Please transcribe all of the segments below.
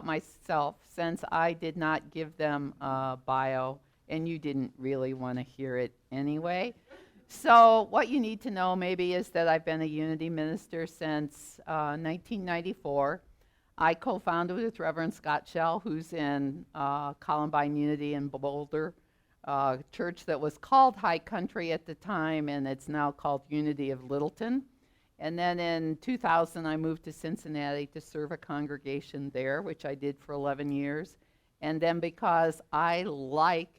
myself, since I did not give them a bio and you didn't really want to hear it anyway. So what you need to know maybe is that I've been a Unity minister since 1994. I co-founded with Reverend Scott Shell, who's in Columbine Unity in Boulder, church that was called High Country at the time, and it's now called Unity of Littleton. And then in 2000, I moved to Cincinnati to serve a congregation there, which I did for 11 years. And then because I like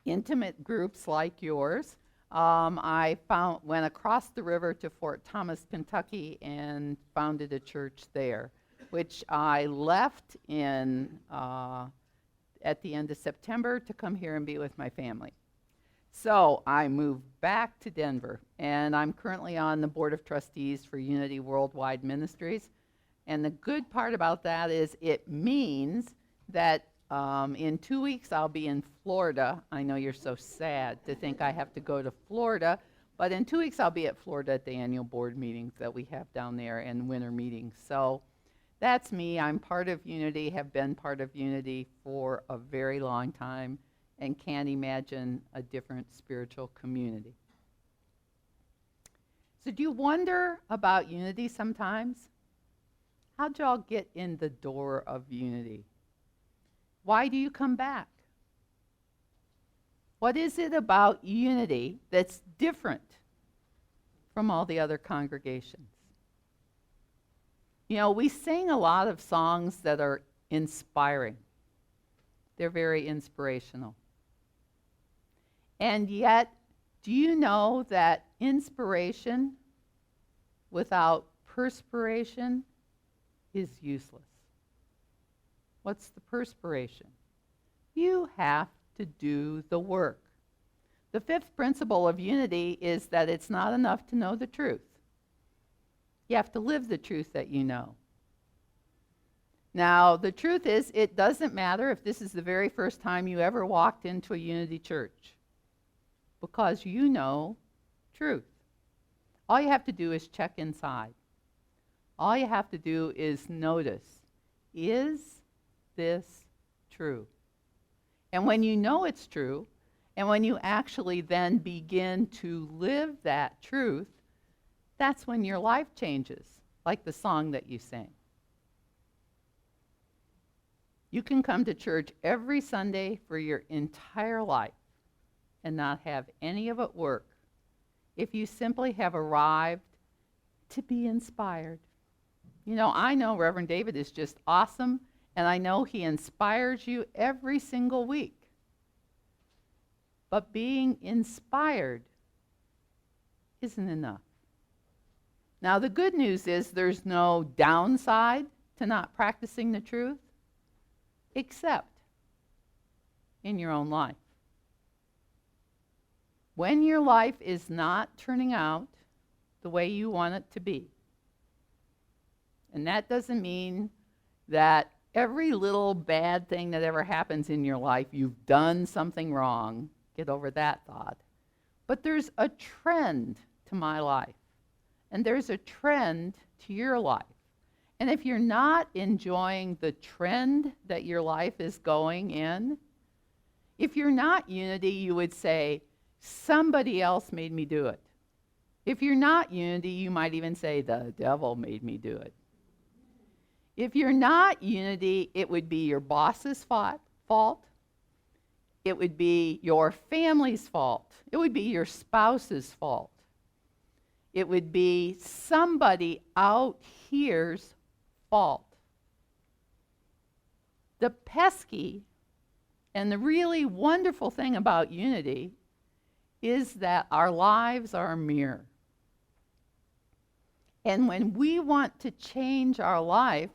intimate groups like yours, I went across the river to Fort Thomas, Kentucky, and founded a church there, which I left at the end of September to come here and be with my family. So I moved back to Denver, and I'm currently on the Board of Trustees for Unity Worldwide Ministries. And the good part about that is it means that in 2 weeks I'll be in Florida. I know you're so sad to think I have to go to Florida, but in 2 weeks I'll be at Florida at the annual board meetings that we have down there and winter meetings. So that's me. I'm part of Unity, have been part of Unity for a very long time, and can't imagine a different spiritual community. So do you wonder about Unity sometimes? How'd y'all get in the door of Unity? Why do you come back? What is it about Unity that's different from all the other congregations? You know, we sing a lot of songs that are inspiring. They're very inspirational. And yet, do you know that inspiration without perspiration is useless? What's the perspiration? You have to do the work. The fifth principle of Unity is that it's not enough to know the truth. You have to live the truth that you know. Now, the truth is, it doesn't matter if this is the very first time you ever walked into a Unity church, because you know truth. All you have to do is check inside. All you have to do is notice, is this true? And when you know it's true, and when you actually then begin to live that truth, that's when your life changes, like the song that you sang. You can come to church every Sunday for your entire life and not have any of it work if you simply have arrived to be inspired. You know, I know Reverend David is just awesome, and I know he inspires you every single week. But being inspired isn't enough. Now, the good news is there's no downside to not practicing the truth, except in your own life. When your life is not turning out the way you want it to be, and that doesn't mean that every little bad thing that ever happens in your life, you've done something wrong. Get over that thought. But there's a trend to my life, and there's a trend to your life. And if you're not enjoying the trend that your life is going in, if you're not Unity, you would say, somebody else made me do it. If you're not Unity, you might even say, the devil made me do it. If you're not Unity, it would be your boss's fault. It would be your family's fault. It would be your spouse's fault. It would be somebody out here's fault. The pesky and the really wonderful thing about Unity is that our lives are a mirror. And when we want to change our life,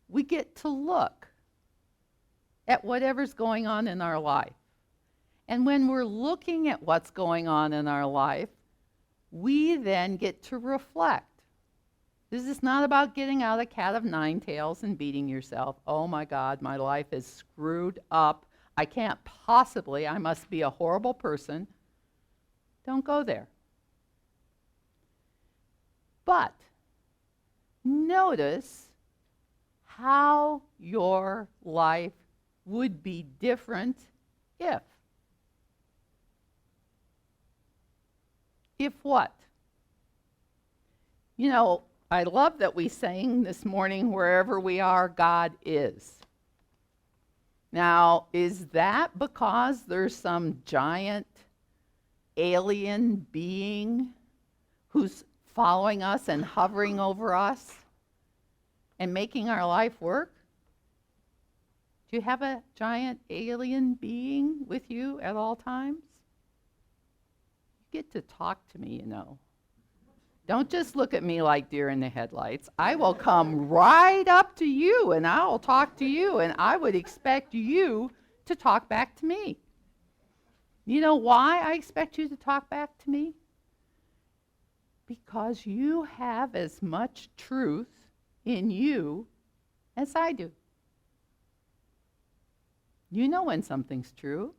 we get to look at whatever's going on in our life. And when we're looking at what's going on in our life, we then get to reflect. This is not about getting out a cat of nine tails and beating yourself. Oh my God, my life is screwed up. I can't possibly, I must be a horrible person. Don't go there. But notice how your life would be different if. If what? You know, I love that we sang this morning, wherever we are, God is. Now, is that because there's some giant alien being who's following us and hovering over us and making our life work? Do you have a giant alien being with you at all times? You get to talk to me, you know. Don't just look at me like deer in the headlights. I will come right up to you and I'll talk to you, and I would expect you to talk back to me. You know why I expect you to talk back to me? Because you have as much truth in you as I do. You know when something's true.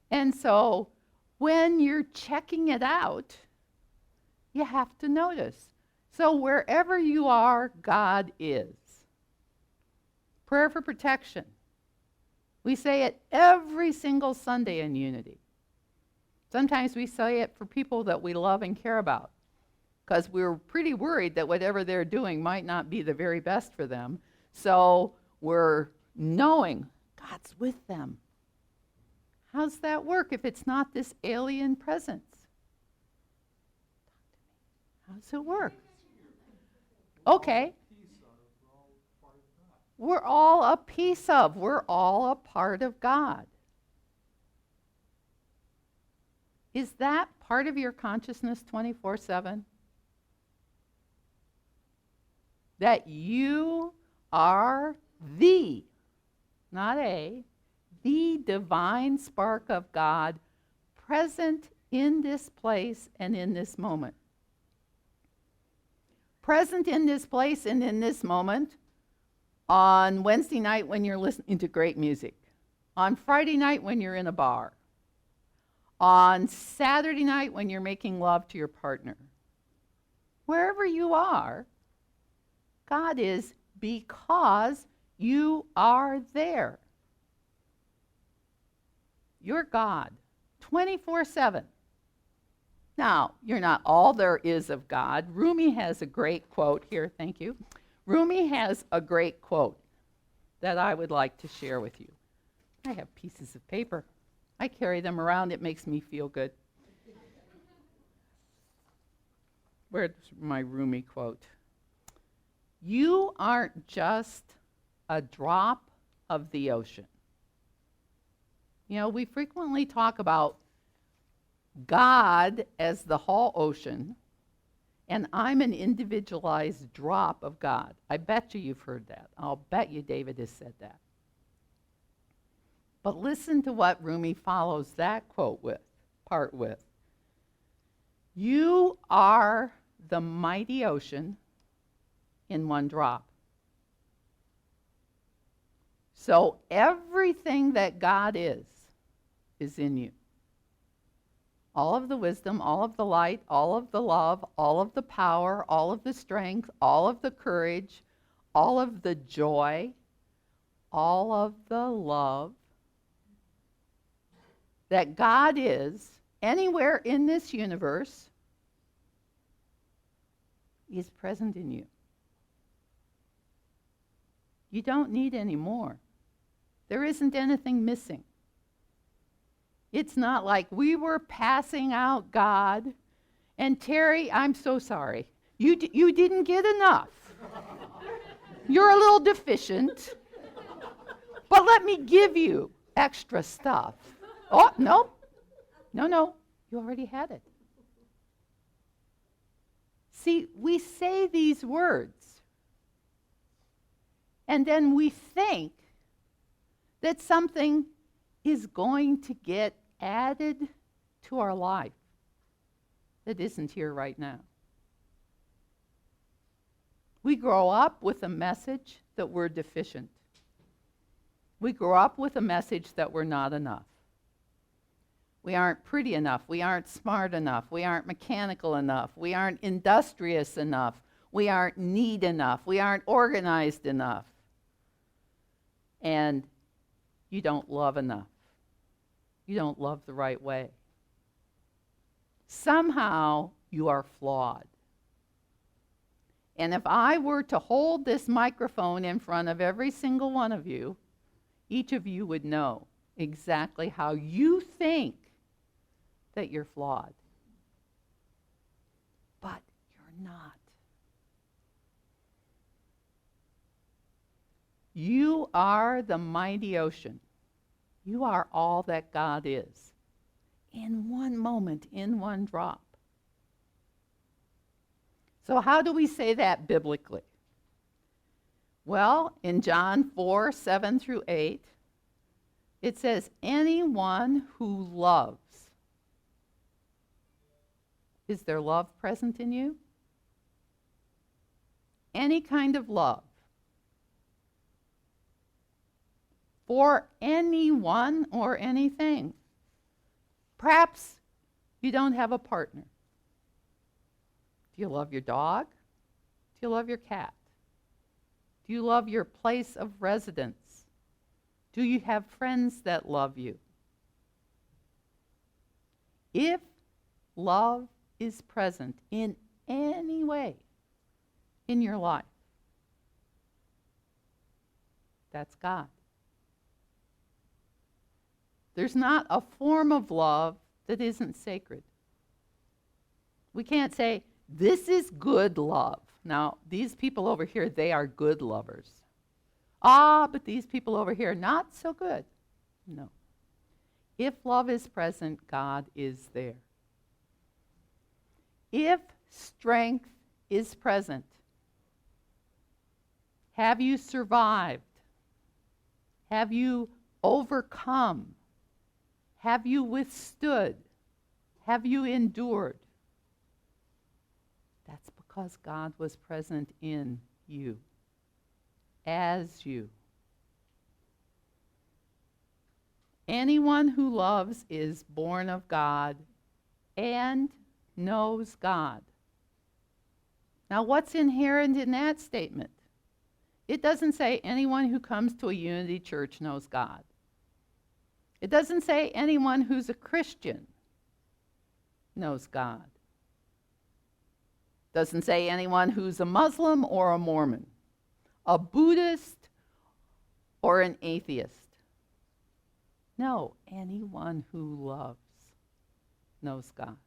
And so when you're checking it out, you have to notice. So wherever you are, God is. Prayer for protection. We say it every single Sunday in Unity. Sometimes we say it for people that we love and care about, because we're pretty worried that whatever they're doing might not be the very best for them. So we're knowing God's with them. How's that work if it's not this alien presence? How does it work? Okay. We're all a piece of. We're all a part of God. Is that part of your consciousness 24/7? That you are the, not a, the divine spark of God present in this place and in this moment. Present in this place and in this moment on Wednesday night when you're listening to great music, on Friday night when you're in a bar, on Saturday night when you're making love to your partner. Wherever you are, God is, because you are there. You're God, 24/7. Now, you're not all there is of God. Rumi has a great quote here. Thank you. Rumi has a great quote that I would like to share with you. I have pieces of paper. I carry them around. It makes me feel good. Where's my Rumi quote? You aren't just a drop of the ocean. You know, we frequently talk about God as the whole ocean, and I'm an individualized drop of God. I bet you've heard that. I'll bet you David has said that. But listen to what Rumi follows that quote with, part with. You are the mighty ocean in one drop. So everything that God is in you. All of the wisdom, all of the light, all of the love, all of the power, all of the strength, all of the courage, all of the joy, all of the love that God is anywhere in this universe is present in you. You don't need any more. There isn't anything missing. It's not like we were passing out God, and Terry, I'm so sorry. You didn't get enough. You're a little deficient, but let me give you extra stuff. Oh, no, you already had it. See, we say these words, and then we think that something is going to get added to our life that isn't here right now. We grow up with a message that we're deficient. We grow up with a message that we're not enough. We aren't pretty enough. We aren't smart enough. We aren't mechanical enough. We aren't industrious enough. We aren't neat enough. We aren't organized enough. And you don't love enough. You don't love the right way. Somehow you are flawed. And if I were to hold this microphone in front of every single one of you, each of you would know exactly how you think that you're flawed. But you're not. You are the mighty ocean. You are all that God is. In one moment, in one drop. So how do we say that biblically? Well, in John 4, 7 through 8, it says, anyone who loves. Is there love present in you? Any kind of love. For anyone or anything. Perhaps you don't have a partner. Do you love your dog? Do you love your cat? Do you love your place of residence? Do you have friends that love you? If love is present in any way in your life, that's God. There's not a form of love that isn't sacred. We can't say, this is good love. Now, these people over here, they are good lovers. But these people over here, not so good. No. If love is present, God is there. If strength is present, have you survived? Have you overcome? Have you withstood? Have you endured? That's because God was present in you, as you. Anyone who loves is born of God and knows God. Now, what's inherent in that statement? It doesn't say anyone who comes to a Unity church knows God. It doesn't say anyone who's a Christian knows God. Doesn't say anyone who's a Muslim or a Mormon, a Buddhist or an atheist. No, anyone who loves knows God.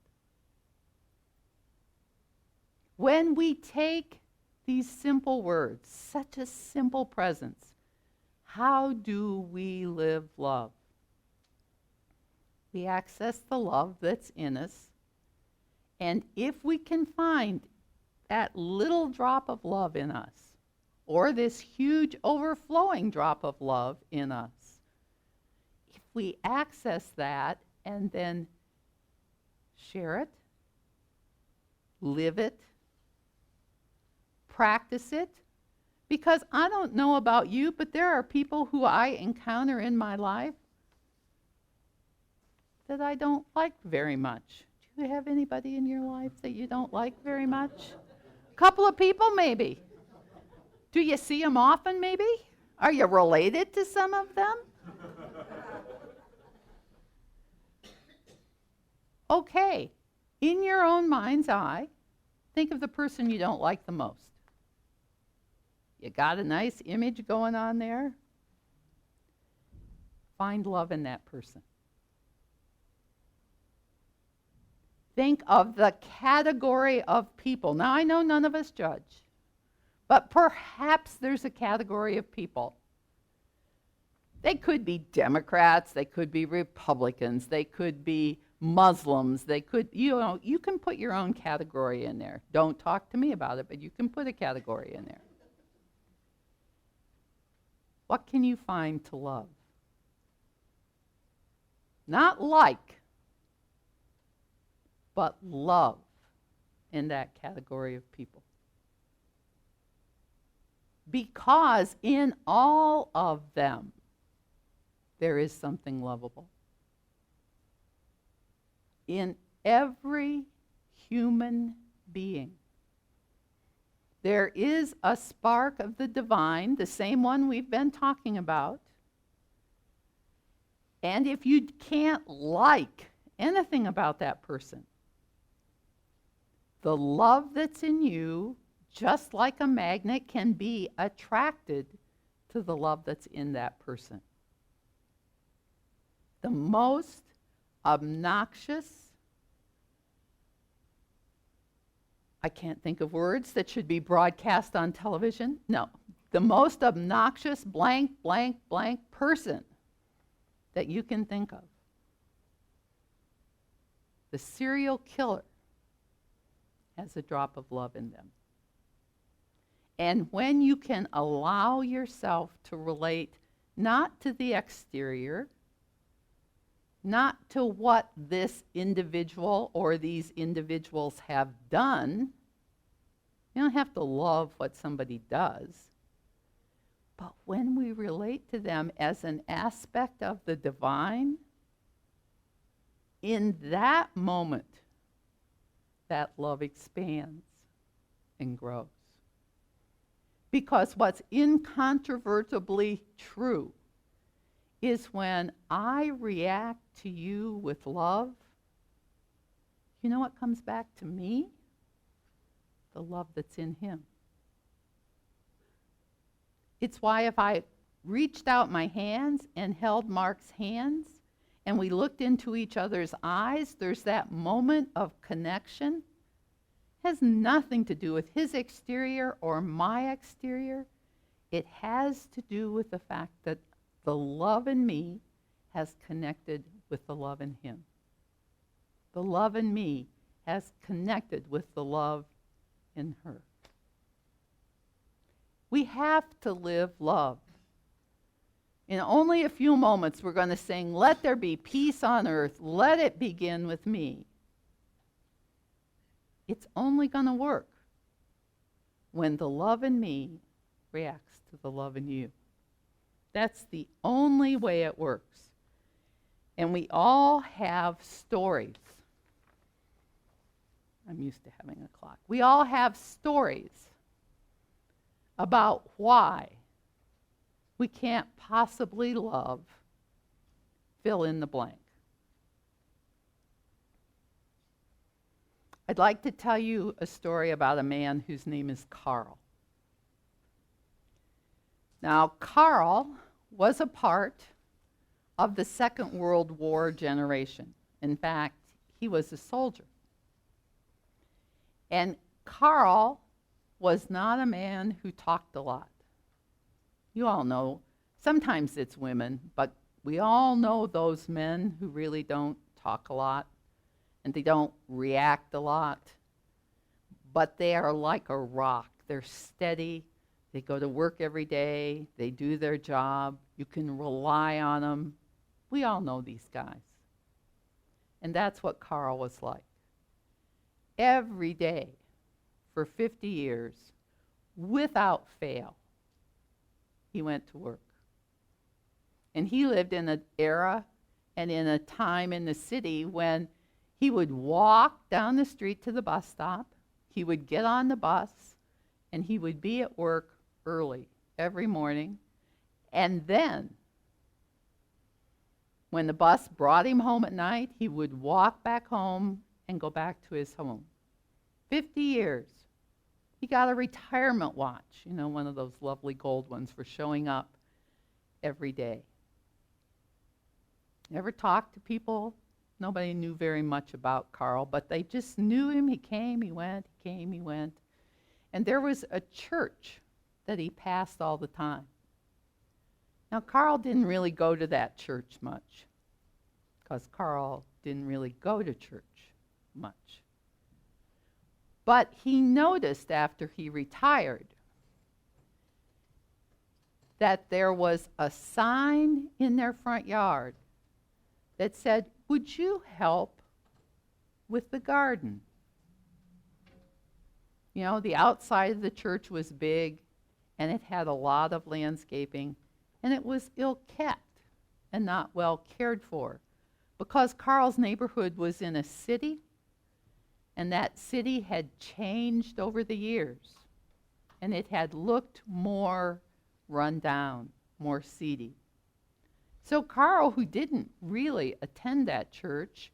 When we take these simple words, such a simple presence, how do we live love? We access the love that's in us, and if we can find that little drop of love in us, or this huge overflowing drop of love in us, if we access that and then share it, live it, practice it, because I don't know about you, but there are people who I encounter in my life that I don't like very much. Do you have anybody in your life that you don't like very much? A couple of people, maybe. Do you see them often, maybe? Are you related to some of them? Okay, in your own mind's eye, think of the person you don't like the most. You got a nice image going on there? Find love in that person. Think of the category of people. Now, I know none of us judge, but perhaps there's a category of people. They could be Democrats, they could be Republicans, they could be Muslims, they could, you can put your own category in there. Don't talk to me about it, but you can put a category in there. What can you find to love? Not like, but love in that category of people. Because in all of them, there is something lovable. In every human being, There is a spark of the divine, the same one we've been talking about. And if you can't like anything about that person, the love that's in you, just like a magnet, can be attracted to the love that's in that person. The most obnoxious, I can't think of words that should be broadcast on television. No, the most obnoxious blank, blank, blank person that you can think of. The serial killer has a drop of love in them. And when you can allow yourself to relate not to the exterior, not to what this individual or these individuals have done. You don't have to love what somebody does. But when we relate to them as an aspect of the divine, in that moment, that love expands and grows. Because what's incontrovertibly true is when I react to you with love, you know what comes back to me? The love that's in him. It's why if I reached out my hands and held Mark's hands and we looked into each other's eyes, there's that moment of connection. It has nothing to do with his exterior or my exterior. It has to do with the fact that the love in me has connected with the love in him. The love in me has connected with the love in her. We have to live love. In only a few moments, we're going to sing, "Let there be peace on earth. Let it begin with me." It's only going to work when the love in me reacts to the love in you. That's the only way it works. And we all have stories. I'm used to having a clock. We all have stories about why we can't possibly love, fill in the blank. I'd like to tell you a story about a man whose name is Carl. Now, Carl was a part of the Second World War generation. In fact, he was a soldier. And Carl was not a man who talked a lot. You all know, sometimes it's women, but we all know those men who really don't talk a lot and they don't react a lot, but they are like a rock. They're steady. They go to work every day. They do their job. You can rely on them. We all know these guys. And that's what Carl was like. Every day for 50 years, without fail, he went to work. And he lived in an era and in a time in the city when he would walk down the street to the bus stop, he would get on the bus, and he would be at work early every morning. And then, when the bus brought him home at night, he would walk back home and go back to his home. 50 years. He got a retirement watch, you know, one of those lovely gold ones for showing up every day. Never talked to people. Nobody knew very much about Carl, but they just knew him. He came, he went, he came, he went. And there was a church that he passed all the time. Now, Carl didn't really go to that church much, because Carl didn't really go to church much. But he noticed after he retired that there was a sign in their front yard that said, "Would you help with the garden?" You know, the outside of the church was big, and it had a lot of landscaping, and it was ill-kept and not well cared for, because Carl's neighborhood was in a city, and that city had changed over the years. and it had looked more run down, more seedy. So Carl, who didn't really attend that church,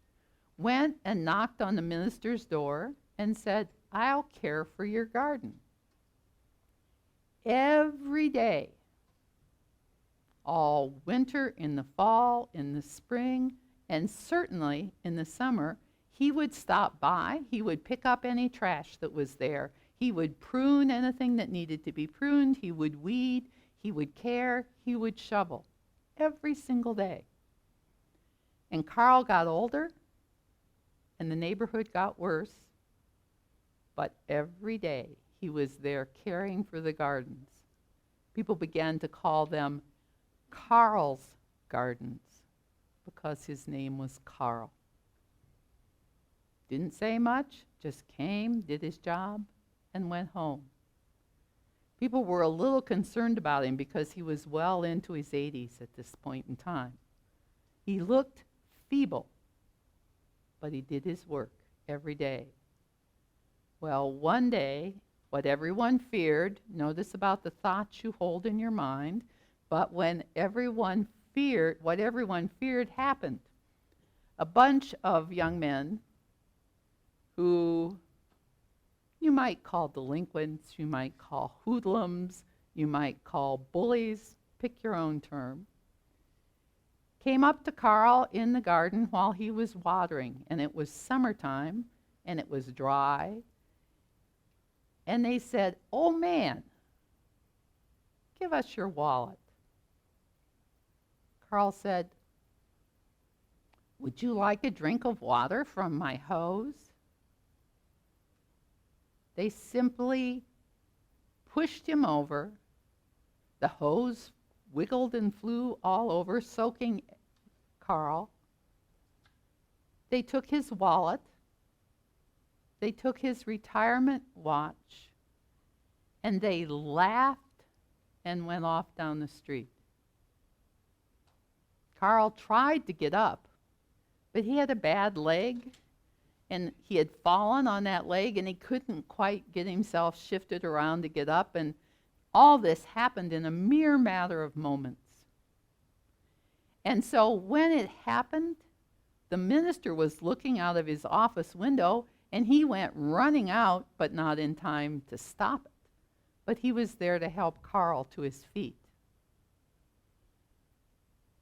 went and knocked on the minister's door and said, "I'll care for your garden." Every day, all winter, in the fall, in the spring, and certainly in the summer, he would stop by. He would pick up any trash that was there. He would prune anything that needed to be pruned. He would weed. He would care. He would shovel every single day. And Carl got older, and the neighborhood got worse. But every day he was there caring for the gardens. People began to call them Carl's gardens because his name was Carl. Didn't say much, just came, did his job, and went home. People were a little concerned about him because he was well into his 80s at this point in time. He looked feeble, but he did his work every day. Well, one day, what everyone feared, notice about the thoughts you hold in your mind, but when everyone feared, what everyone feared happened. A bunch of young men who you might call delinquents, you might call hoodlums, you might call bullies, pick your own term, came up to Carl in the garden while he was watering, and it was summertime, and it was dry, and they said, "Oh man, give us your wallet." Carl said, "Would you like a drink of water from my hose?" They simply pushed him over. The hose wiggled and flew all over, soaking Carl. They took his wallet. They took his retirement watch, and they laughed and went off down the street. Carl tried to get up, but he had a bad leg, and he had fallen on that leg, and he couldn't quite get himself shifted around to get up, and all this happened in a mere matter of moments. And so when it happened, the minister was looking out of his office window, and he went running out, but not in time to stop it. But he was there to help Carl to his feet.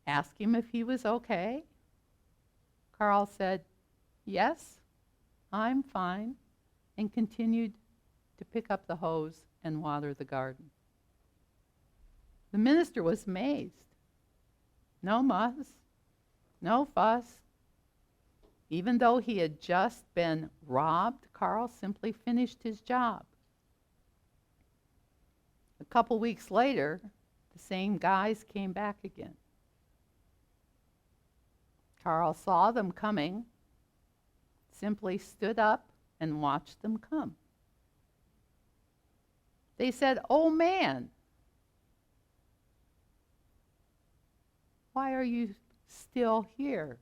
Asked him if he was okay. Carl said, "Yes, I'm fine," and continued to pick up the hose and water the garden. The minister was amazed. No muss, no fuss. Even though he had just been robbed, Carl simply finished his job. A couple weeks later, the same guys came back again. Carl saw them coming, simply stood up and watched them come. They said, "Oh man, why are you still here?"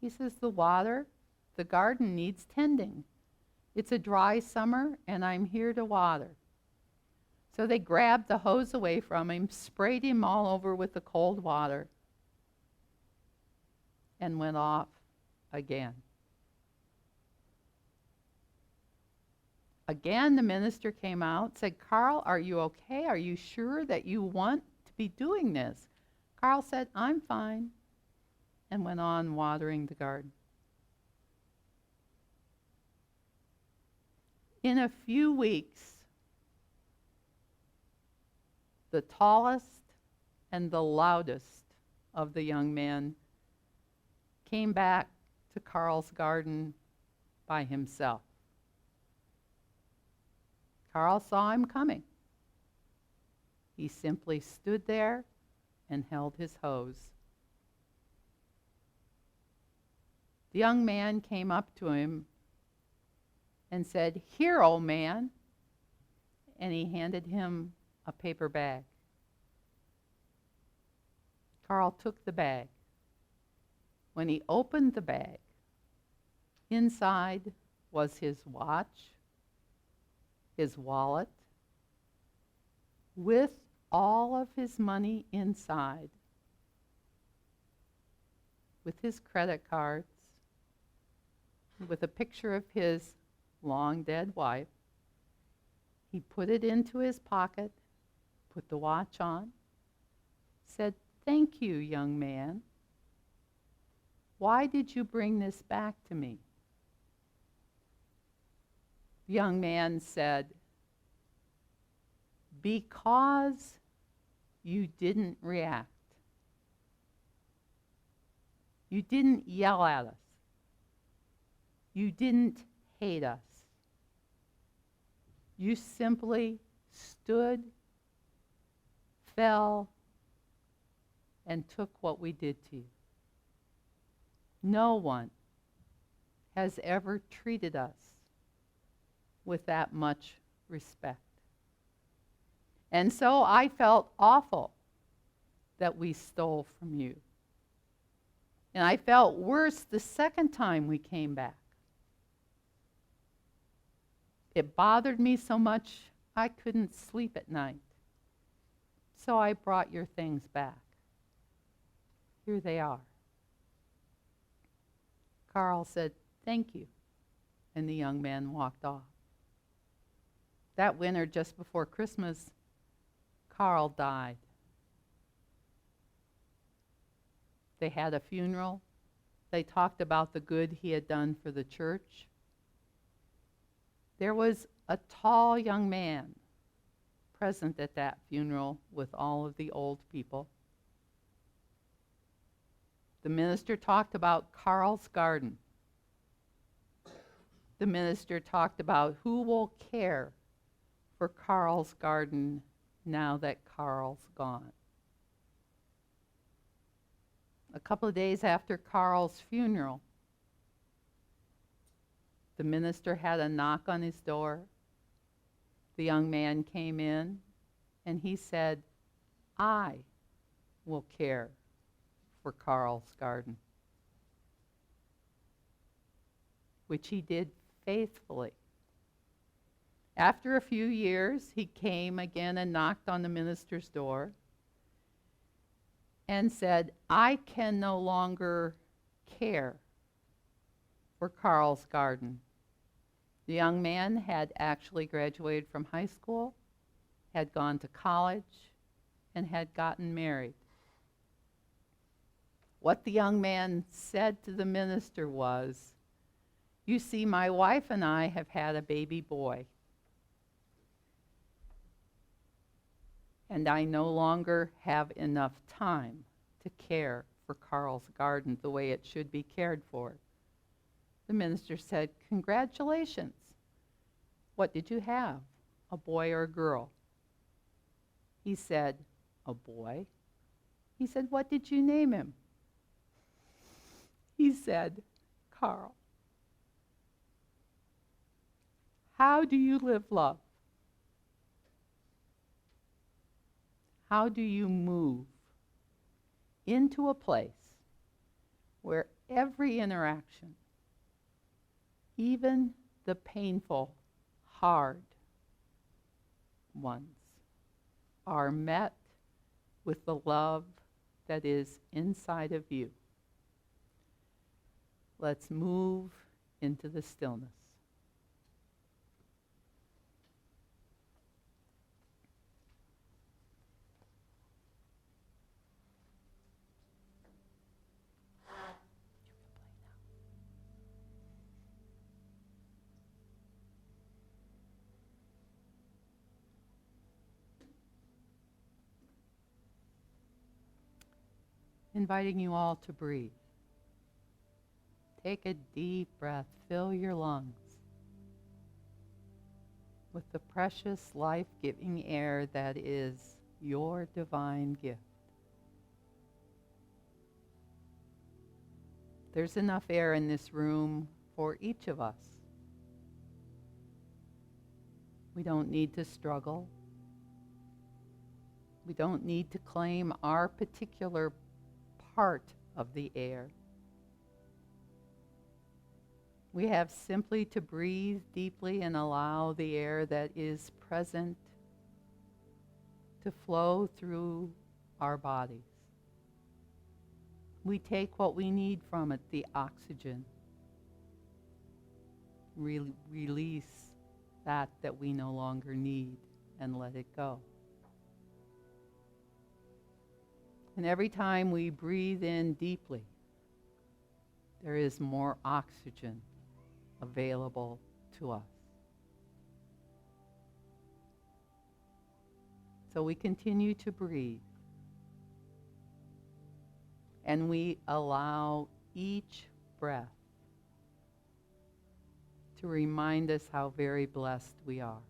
He says, "The garden needs tending. It's a dry summer and I'm here to water." So they grabbed the hose away from him, sprayed him all over with the cold water, and went off again. Again, the minister came out, said, "Carl, are you okay? Are you sure that you want to be doing this?" Carl said, "I'm fine," and went on watering the garden. In a few weeks, the tallest and the loudest of the young men came back to Carl's garden by himself. Carl saw him coming. He simply stood there and held his hose. The young man came up to him and said, "Here, old man," and he handed him a paper bag. Carl took the bag. When he opened the bag, inside was his watch, his wallet, with all of his money inside, with his credit cards, with a picture of his long dead wife. He put it into his pocket, put the watch on, said, "Thank you, young man. Why did you bring this back to me?" The young man said, "Because you didn't react. You didn't yell at us. You didn't hate us. You simply stood, fell, and took what we did to you. No one has ever treated us with that much respect. And so I felt awful that we stole from you. And I felt worse the second time we came back. It bothered me so much I couldn't sleep at night. So I brought your things back. Here they are." Carl said, "Thank you," and the young man walked off. That winter, just before Christmas, Carl died. They had a funeral. They talked about the good he had done for the church. There was a tall young man present at that funeral with all of the old people. The minister talked about Carl's garden. The minister talked about who will care for Carl's garden now that Carl's gone. A couple of days after Carl's funeral, the minister had a knock on his door. The young man came in and he said, "I will care for Carl's garden," which he did faithfully. After a few years, he came again and knocked on the minister's door and said, "I can no longer care for Carl's garden." The young man had actually graduated from high school, had gone to college, and had gotten married. What the young man said to the minister was, "You see, my wife and I have had a baby boy, and I no longer have enough time to care for Carl's garden the way it should be cared for." The minister said, "Congratulations. What did you have, a boy or a girl?" He said, "A boy." He said, "What did you name him?" He said, "Carl." How do you live love? How do you move into a place where every interaction, even the painful, hard ones, are met with the love that is inside of you? Let's move into the stillness. Inviting you all to breathe. Take a deep breath, fill your lungs with the precious life-giving air that is your divine gift. There's enough air in this room for each of us. We don't need to struggle. We don't need to claim our particular part of the air. We have simply to breathe deeply and allow the air that is present to flow through our bodies. We take what we need from it, the oxygen. Release that we no longer need and let it go. And every time we breathe in deeply, there is more oxygen available to us. So we continue to breathe. And we allow each breath to remind us how very blessed we are.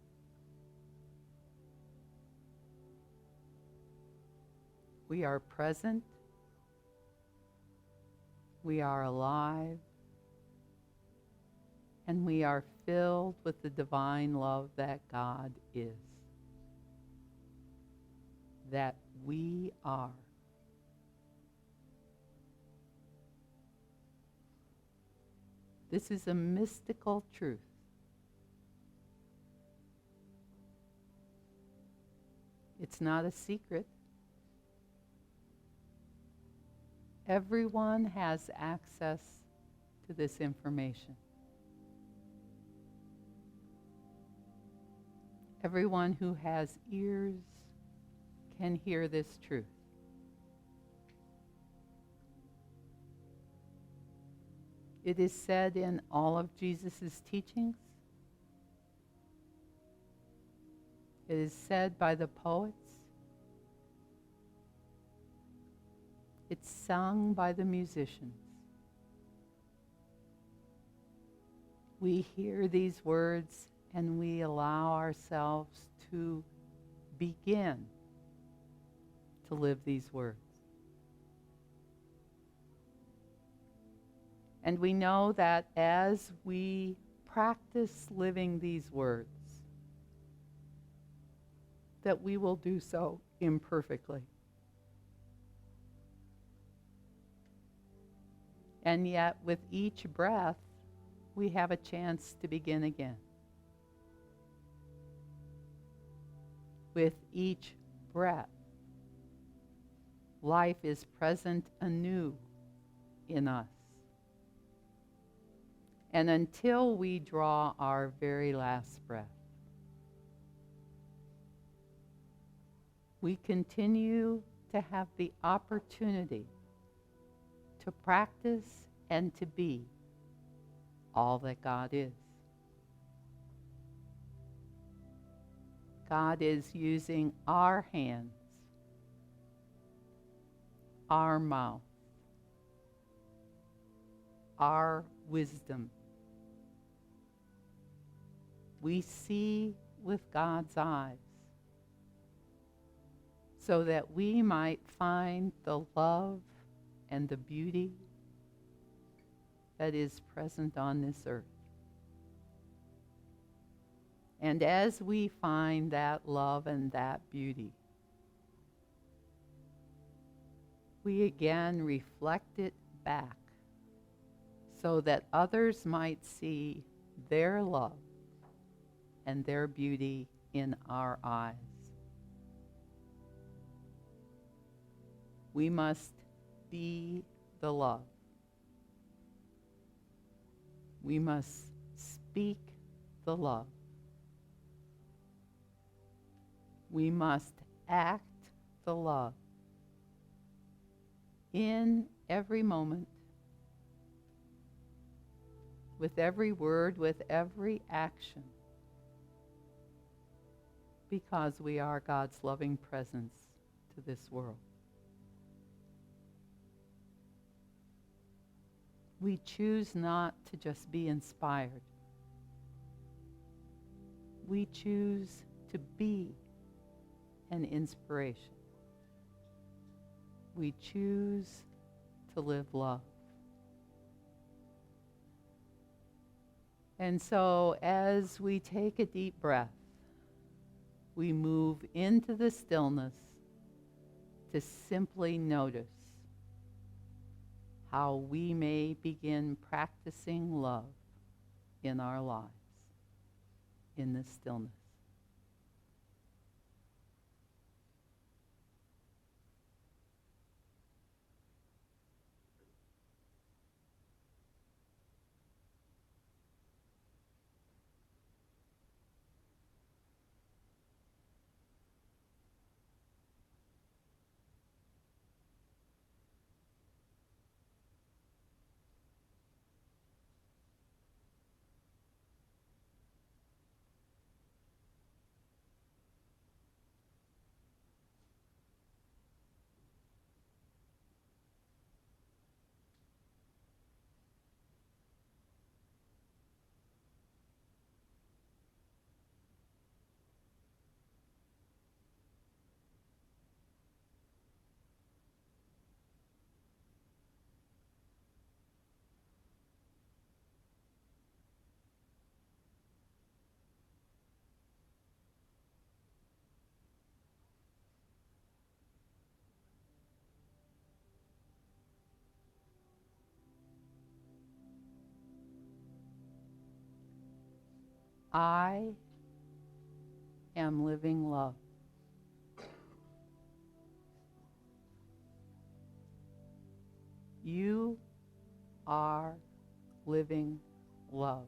We are present. We are alive. And we are filled with the divine love that God is. That we are. This is a mystical truth. It's not a secret. Everyone has access to this information. Everyone who has ears can hear this truth. It is said in all of Jesus' teachings. It is said by the poets. It's sung by the musicians. We hear these words and we allow ourselves to begin to live these words. And we know that as we practice living these words, that we will do so imperfectly. And yet, with each breath, we have a chance to begin again. With each breath, life is present anew in us. And until we draw our very last breath, we continue to have the opportunity to practice and to be all that God is. God is using our hands, our mouth, our wisdom. We see with God's eyes so that we might find the love and the beauty that is present on this earth. And as we find that love and that beauty, we again reflect it back so that others might see their love and their beauty in our eyes. We must be the love. We must speak the love. We must act the love in every moment, with every word, with every action, because we are God's loving presence to this world. We choose not to just be inspired. We choose to be an inspiration. We choose to live love. And so as we take a deep breath, we move into the stillness to simply notice how we may begin practicing love in our lives in the stillness. I am living love. You are living love.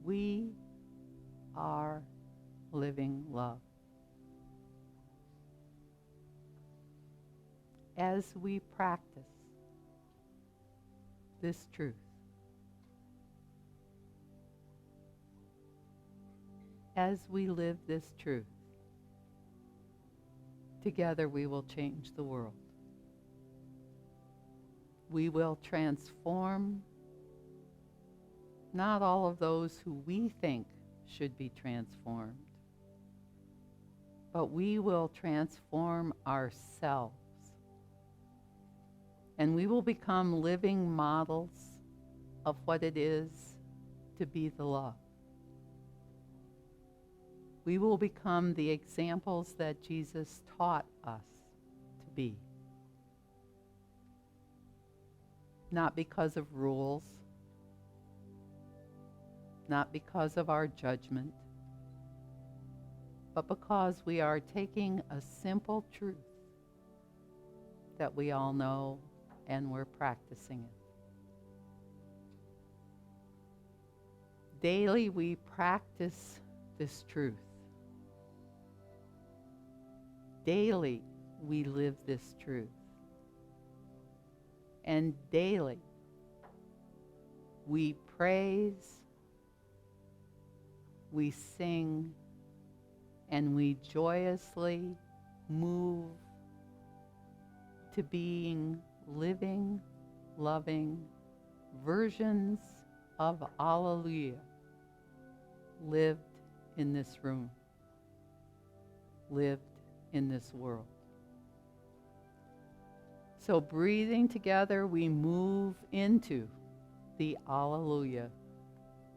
We are living love. As we practice this truth, as we live this truth, together we will change the world. We will transform not all of those who we think should be transformed, but we will transform ourselves. And we will become living models of what it is to be the love. We will become the examples that Jesus taught us to be. Not because of rules, not because of our judgment, but because we are taking a simple truth that we all know and we're practicing it. Daily we practice this truth. Daily we live this truth. And daily we praise, we sing, and we joyously move to being living, loving versions of Alleluia lived in this room, lived in this world. So breathing together, we move into the Alleluia.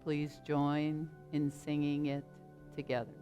Please join in singing it together.